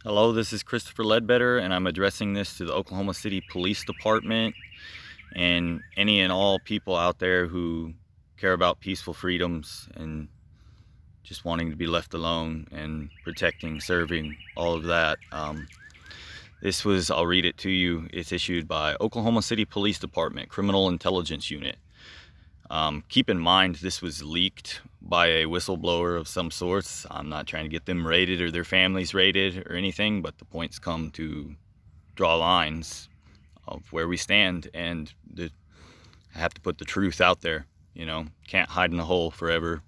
Hello, this is Christopher Ledbetter, and I'm addressing this to the Oklahoma City Police Department and any and all people out there who care about peaceful freedoms and just wanting to be left alone and protecting, serving, all of that. I'll read it to you. It's issued by Oklahoma City Police Department, Criminal Intelligence Unit. Keep in mind, this was leaked by a whistleblower of some sorts. I'm not trying to get them raided or their families raided or anything, but the points come to draw lines of where we stand, and I have to put the truth out there. Can't hide in a hole forever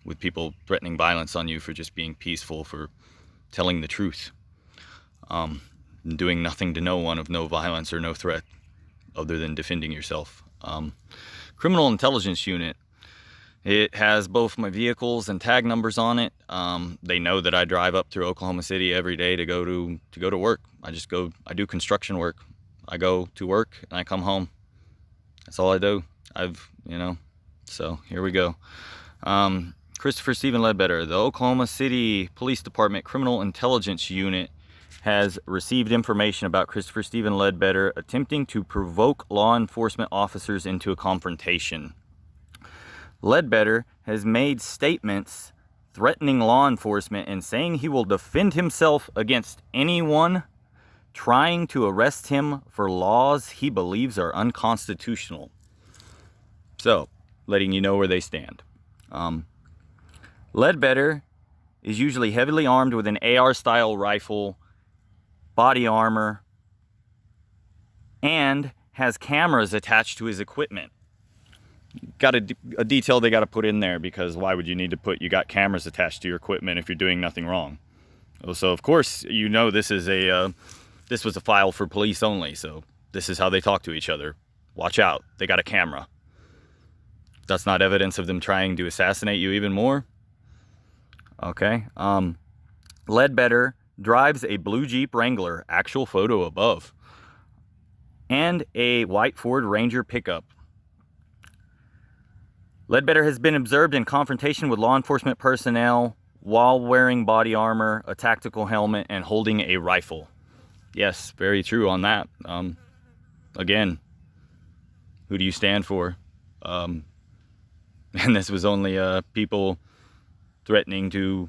with people threatening violence on you for just being peaceful, for telling the truth, and doing nothing to no one of no violence or no threat other than defending yourself. Criminal Intelligence Unit. It has both my vehicles and tag numbers on it. They know that I drive up through Oklahoma City every day to go to work. I do construction work. I go to work and I come home. That's all I do. So here we go. Christopher Stephen Ledbetter, the Oklahoma City Police Department Criminal Intelligence Unit has received information about Christopher Stephen Ledbetter attempting to provoke law enforcement officers into a confrontation. Ledbetter has made statements threatening law enforcement and saying he will defend himself against anyone trying to arrest him for laws he believes are unconstitutional. So, letting you know where they stand. Ledbetter is usually heavily armed with an AR-style rifle, body armor, and has cameras attached to his equipment. Got a detail they got to put in there, because why would you need to put you got cameras attached to your equipment if you're doing nothing wrong? So of course this was a file for police only, so this is how they talk to each other. Watch out, they got a camera. That's not evidence of them trying to assassinate you even more. Okay. Ledbetter drives a blue Jeep Wrangler, actual photo above, and a white Ford Ranger pickup. Ledbetter has been observed in confrontation with law enforcement personnel while wearing body armor, a tactical helmet, and holding a rifle. Yes, very true on that. Again, who do you stand for? And this was only people threatening to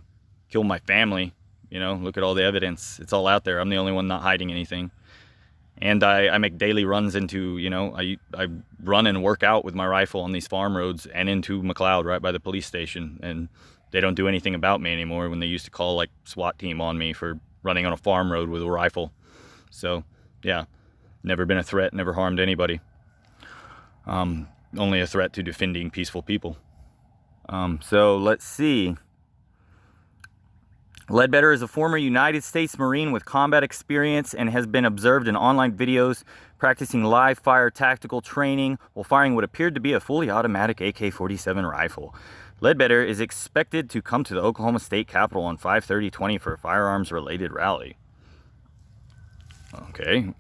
kill my family. Look at all the evidence. It's all out there. I'm the only one not hiding anything. And I make daily runs into, I run and work out with my rifle on these farm roads and into McLeod right by the police station. And they don't do anything about me anymore, when they used to call like SWAT team on me for running on a farm road with a rifle. So yeah, never been a threat, never harmed anybody. Only a threat to defending peaceful people. So let's see. Ledbetter is a former United States Marine with combat experience and has been observed in online videos practicing live fire tactical training while firing what appeared to be a fully automatic AK-47 rifle. Ledbetter is expected to come to the Oklahoma State Capitol on 5/30/20 for a firearms-related rally. Okay.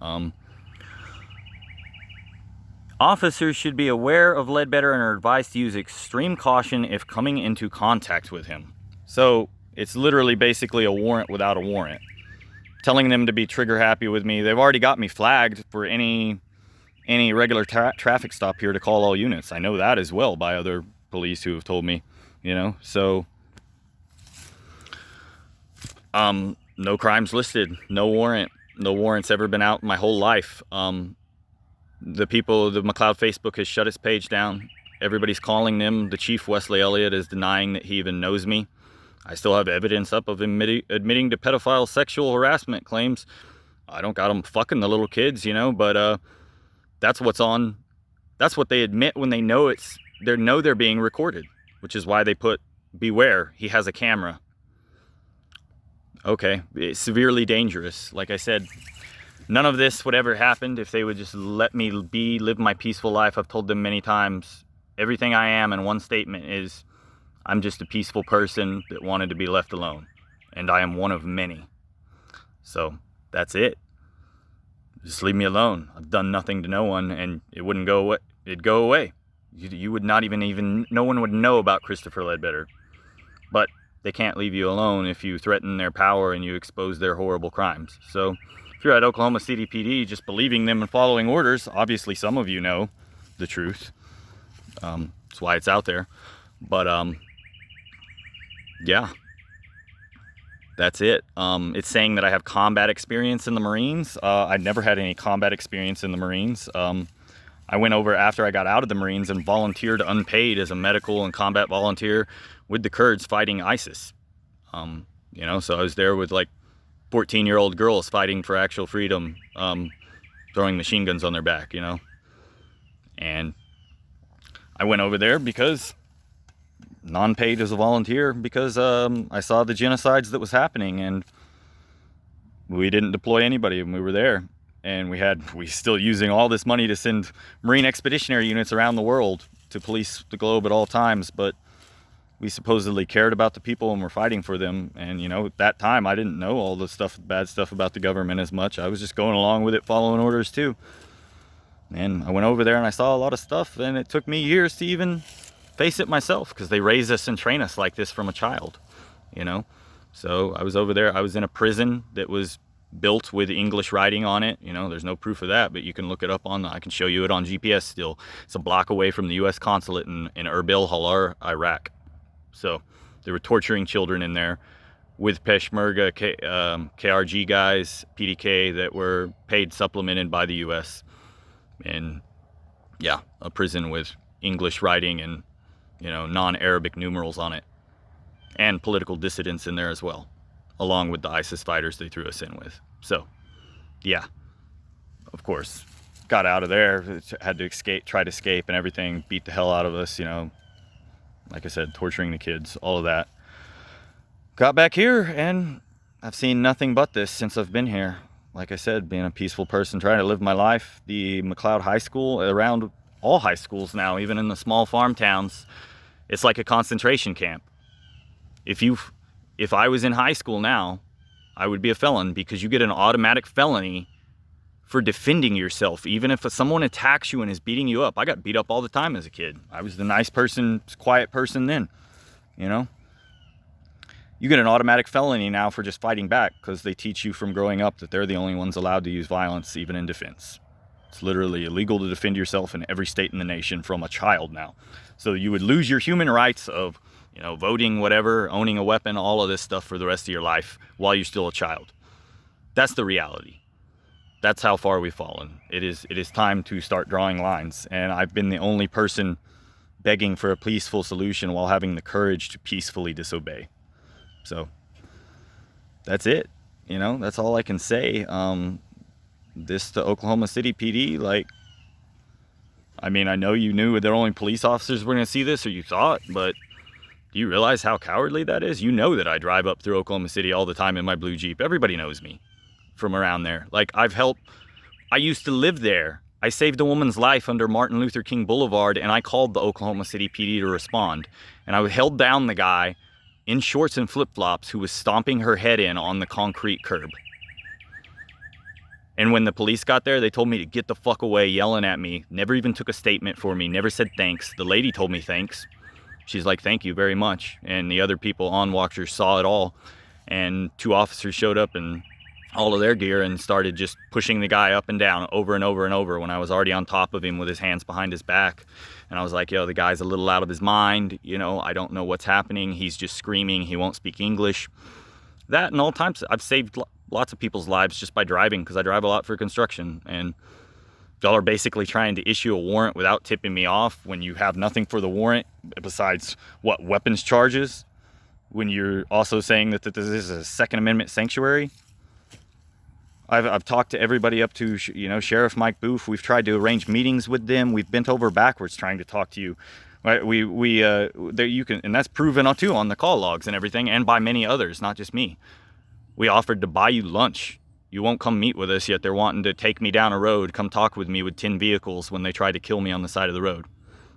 Officers should be aware of Ledbetter and are advised to use extreme caution if coming into contact with him. So it's literally basically a warrant without a warrant. Telling them to be trigger happy with me. They've already got me flagged for any regular traffic stop here to call all units. I know that as well by other police who have told me, so no crimes listed, no warrant. No warrants ever been out in my whole life. The McLeod Facebook has shut its page down. Everybody's calling them. The chief, Wesley Elliott, is denying that he even knows me. I still have evidence up of him admitting to pedophile sexual harassment claims. I don't got him fucking the little kids, but that's what's on. That's what they admit when they know they're being recorded, which is why they put beware, he has a camera. Okay, it's severely dangerous. Like I said, none of this would ever happen if they would just let me live my peaceful life. I've told them many times, everything I am in one statement is, I'm just a peaceful person that wanted to be left alone. And I am one of many. So, that's it. Just leave me alone. I've done nothing to no one, and it wouldn't go away. It'd go away. You would not even no one would know about Christopher Ledbetter. But they can't leave you alone if you threaten their power and you expose their horrible crimes. So if you're at Oklahoma City PD just believing them and following orders, obviously some of you know the truth. That's why it's out there. But yeah, that's it. It's saying that I have combat experience in the Marines. I never had any combat experience in the Marines. I went over after I got out of the Marines and volunteered unpaid as a medical and combat volunteer with the Kurds fighting ISIS. You know, so I was there with like 14-year-old girls fighting for actual freedom, throwing machine guns on their back, you know. And I went over there because non-paid as a volunteer because I saw the genocides that was happening, and we didn't deploy anybody, and we were there. And we still using all this money to send Marine expeditionary units around the world to police the globe at all times, but we supposedly cared about the people and were fighting for them. And you know, at that time I didn't know all the bad stuff about the government as much. I was just going along with it, following orders too. And I went over there and I saw a lot of stuff, and it took me years to even face it myself, because they raise us and train us like this from a child, you know. So I was over there, I was in a prison that was built with English writing on it. You know, there's no proof of that, but you can look it up I can show you it on GPS still. It's a block away from the US consulate in Erbil, Halar, Iraq. So they were torturing children in there with Peshmerga, KRG guys, PDK, that were paid, supplemented by the US. And yeah, a prison with English writing and, you know, non-Arabic numerals on it, and political dissidents in there as well, along with the ISIS fighters they threw us in with. So yeah, of course, got out of there, had to escape, try to escape and everything, beat the hell out of us, you know, like I said, torturing the kids, all of that. Got back here and I've seen nothing but this since I've been here. Like I said, being a peaceful person, trying to live my life. The McLeod High School, around all high schools now, even in the small farm towns, it's like a concentration camp. If I was in high school now, I would be a felon, because you get an automatic felony for defending yourself. Even if someone attacks you and is beating you up. I got beat up all the time as a kid. I was the nice person, quiet person then, you know. You get an automatic felony now for just fighting back, because they teach you from growing up that they're the only ones allowed to use violence, even in defense. It's literally illegal to defend yourself in every state in the nation from a child now. So you would lose your human rights of, you know, voting, whatever, owning a weapon, all of this stuff for the rest of your life while you're still a child. That's the reality. That's how far we've fallen. It is time to start drawing lines. And I've been the only person begging for a peaceful solution while having the courage to peacefully disobey. So that's it. You know, that's all I can say. This to Oklahoma City PD, like, I mean, I know you knew that only police officers were going to see this, or you thought, but do you realize how cowardly that is? You know that I drive up through Oklahoma City all the time in my blue Jeep. Everybody knows me from around there. Like, I used to live there. I saved a woman's life under Martin Luther King Boulevard, and I called the Oklahoma City PD to respond. And I held down the guy in shorts and flip-flops who was stomping her head in on the concrete curb. And when the police got there, they told me to get the fuck away, yelling at me. Never even took a statement for me, never said thanks. The lady told me thanks. She's like, thank you very much. And the other people, on-watchers, saw it all. And 2 officers showed up in all of their gear and started just pushing the guy up and down over and over and over when I was already on top of him with his hands behind his back. And I was like, yo, the guy's a little out of his mind. You know, I don't know what's happening. He's just screaming. He won't speak English. That and all times, I've saved lots of people's lives just by driving, because I drive a lot for construction. And y'all are basically trying to issue a warrant without tipping me off when you have nothing for the warrant besides, what, weapons charges, when you're also saying that this is a Second Amendment sanctuary. I've talked to everybody up to, you know, Sheriff Mike Booth. We've tried to arrange meetings with them. We've bent over backwards trying to talk to you. Right? There you can, and that's proven too on the call logs and everything, and by many others, not just me. We offered to buy you lunch. You won't come meet with us, yet they're wanting to take me down a road, come talk with me with 10 vehicles when they tried to kill me on the side of the road.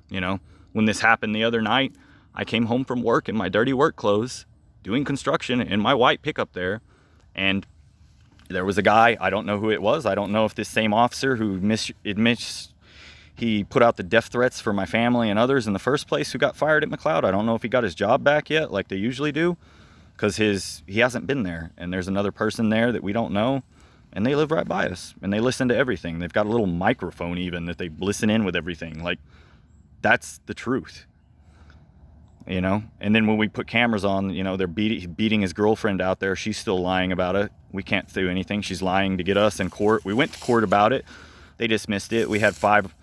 You know, when this happened the other night, I came home from work in my dirty work clothes, doing construction in my white pickup there, and there was a guy, I don't know who it was. I don't know if this same officer who He put out the death threats for my family and others in the first place who got fired at McLeod. I don't know if he got his job back yet like they usually do, because he hasn't been there, and there's another person there that we don't know, and they live right by us, and they listen to everything. They've got a little microphone even that they listen in with everything. Like, that's the truth, you know? And then when we put cameras on, you know, they're beating his girlfriend out there. She's still lying about it. We can't do anything. She's lying to get us in court. We went to court about it. They dismissed it. We had five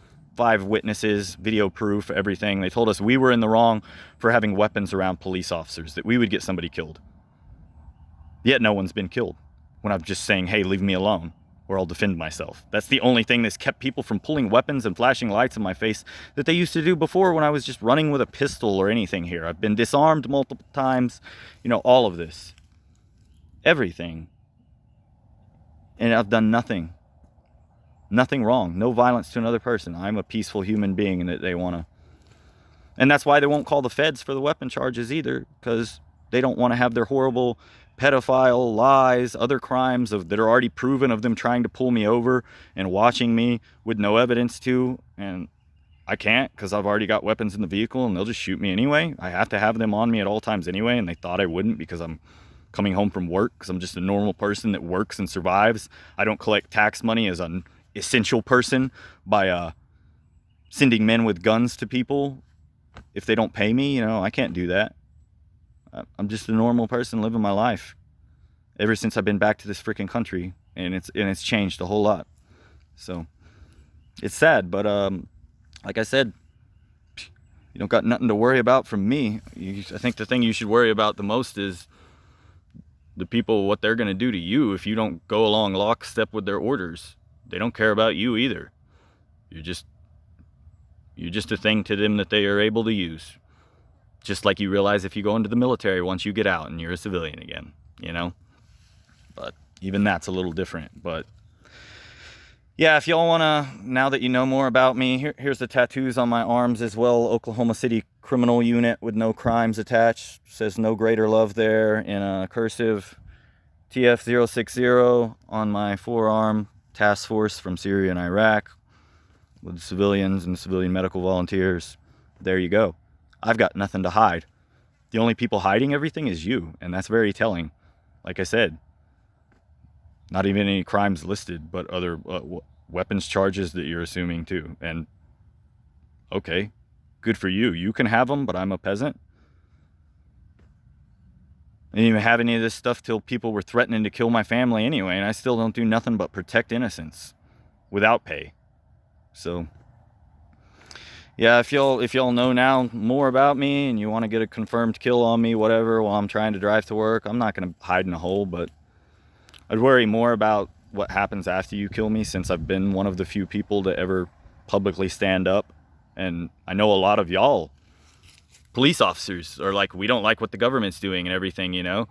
witnesses, video proof, everything. They told us we were in the wrong for having weapons around police officers, that we would get somebody killed. Yet no one's been killed when I'm just saying, hey, leave me alone or I'll defend myself. That's the only thing that's kept people from pulling weapons and flashing lights in my face that they used to do before when I was just running with a pistol or anything here. I've been disarmed multiple times, you know, all of this. Everything. And I've done nothing. Nothing wrong. No violence to another person. I'm a peaceful human being, and that they want to. And that's why they won't call the feds for the weapon charges either, because they don't want to have their horrible pedophile lies, other crimes that are already proven of them trying to pull me over and watching me with no evidence to. And I can't, because I've already got weapons in the vehicle, and they'll just shoot me anyway. I have to have them on me at all times anyway, and they thought I wouldn't because I'm coming home from work, because I'm just a normal person that works and survives. I don't collect tax money as an essential person by sending men with guns to people if they don't pay me. You know, I can't do that. I'm just a normal person living my life ever since I've been back to this freaking country, and it's changed a whole lot. So it's sad, but like I said, you don't got nothing to worry about from me. I think the thing you should worry about the most is the people, what they're going to do to you if you don't go along lockstep with their orders. They don't care about you either. You're just a thing to them that they are able to use. Just like you realize if you go into the military once you get out and you're a civilian again, you know? But even that's a little different. But yeah, if y'all want to, now that you know more about me, here's the tattoos on my arms as well. Oklahoma City Criminal Unit with no crimes attached. Says no greater love there in a cursive. TF-060 on my forearm. Task force from Syria and Iraq with civilians and civilian medical volunteers. There you go. I've got nothing to hide. The only people hiding everything is you, and that's very telling. Like I said, not even any crimes listed, but other weapons charges that you're assuming too. And okay, good for you. You can have them, but I'm a peasant. I didn't even have any of this stuff till people were threatening to kill my family anyway, and I still don't do nothing but protect innocents without pay. So yeah, if y'all know now more about me and you want to get a confirmed kill on me, whatever, while I'm trying to drive to work, I'm not going to hide in a hole, but I'd worry more about what happens after you kill me, since I've been one of the few people to ever publicly stand up. And I know a lot of y'all police officers are like, we don't like what the government's doing and everything, you know.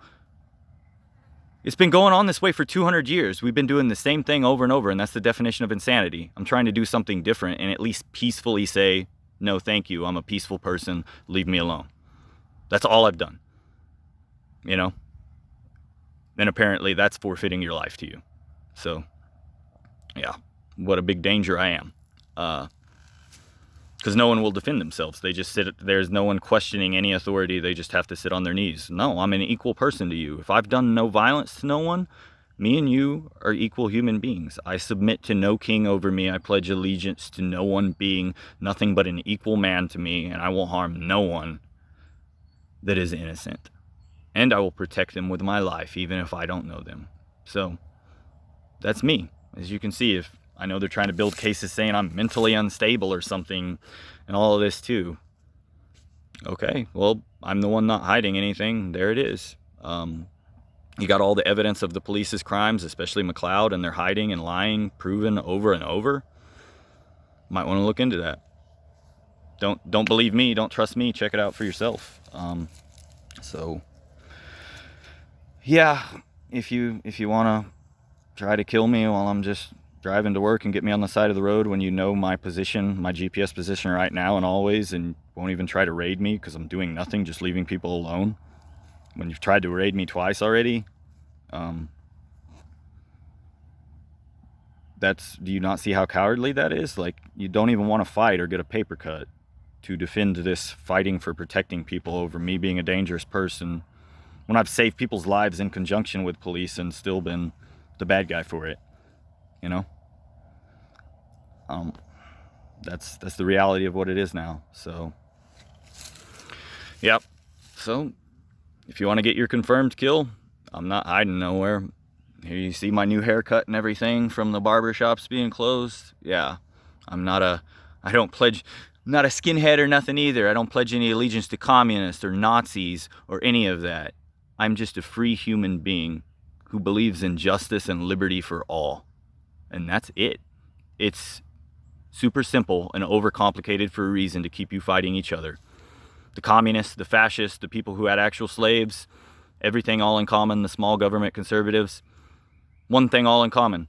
It's been going on this way for 200 years. We've been doing the same thing over and over, and that's the definition of insanity. I'm trying to do something different and at least peacefully say, no, thank you. I'm a peaceful person. Leave me alone. That's all I've done, you know. And apparently that's forfeiting your life to you. So yeah, what a big danger I am. Because no one will defend themselves. They just sit, there's no one questioning any authority. They just have to sit on their knees. No, I'm an equal person to you. If I've done no violence to no one, me and you are equal human beings. I submit to no king over me. I pledge allegiance to no one being nothing but an equal man to me, and I will harm no one that is innocent. And I will protect them with my life, even if I don't know them. So that's me. As you can see, if I know they're trying to build cases saying I'm mentally unstable or something and all of this too. Okay, well, I'm the one not hiding anything. There it is. You got all the evidence of the police's crimes, especially McLeod, and their hiding and lying proven over and over. Might want to look into that. Don't believe me. Don't trust me. Check it out for yourself. So yeah, if you want to try to kill me while I'm just driving to work and get me on the side of the road when you know my position, my GPS position right now and always, and won't even try to raid me because I'm doing nothing, just leaving people alone. When you've tried to raid me twice already, do you not see how cowardly that is? Like, you don't even want to fight or get a paper cut to defend this fighting for protecting people over me being a dangerous person, when I've saved people's lives in conjunction with police and still been the bad guy for it, you know? That's the reality of what it is now. So, yep. So, if you want to get your confirmed kill, I'm not hiding nowhere. Here you see my new haircut and everything from the barber shops being closed. Yeah, I don't pledge, not a skinhead or nothing either. I don't pledge any allegiance to communists or Nazis or any of that. I'm just a free human being who believes in justice and liberty for all. And that's it. It's super simple and overcomplicated for a reason to keep you fighting each other. The communists, the fascists, the people who had actual slaves, everything all in common, the small government conservatives, one thing all in common.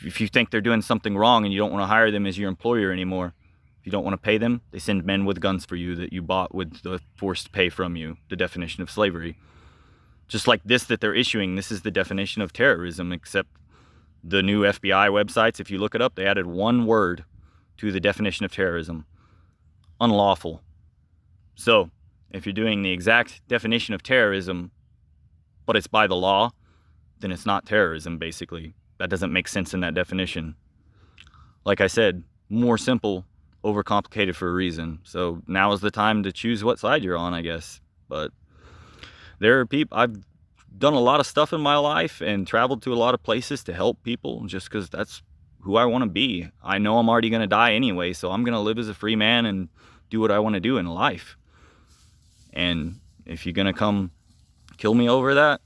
If you think they're doing something wrong and you don't want to hire them as your employer anymore, if you don't want to pay them, they send men with guns for you that you bought with the forced pay from you, the definition of slavery. Just like this that they're issuing, this is the definition of terrorism, except the new FBI websites, if you look it up, they added one word to the definition of terrorism: unlawful. So, if you're doing the exact definition of terrorism, but it's by the law, then it's not terrorism, basically. That doesn't make sense in that definition. Like I said, more simple, overcomplicated for a reason. So now is the time to choose what side you're on, I guess. But there are people, I've done a lot of stuff in my life and traveled to a lot of places to help people just because that's who I want to be. I know I'm already going to die anyway, so I'm going to live as a free man and do what I want to do in life. And if you're going to come kill me over that,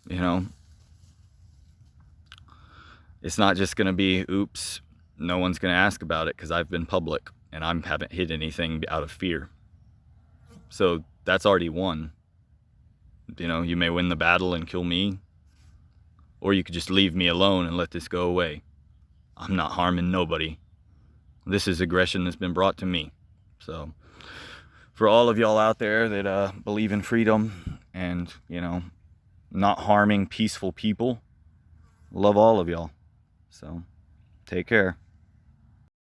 you know, it's not just going to be, oops, no one's going to ask about it because I've been public and I haven't hid anything out of fear. So that's already won. You know, you may win the battle and kill me, or you could just leave me alone and let this go away. I'm not harming nobody. This is aggression that's been brought to me. So for all of y'all out there that believe in freedom and, you know, not harming peaceful people, love all of y'all. So take care.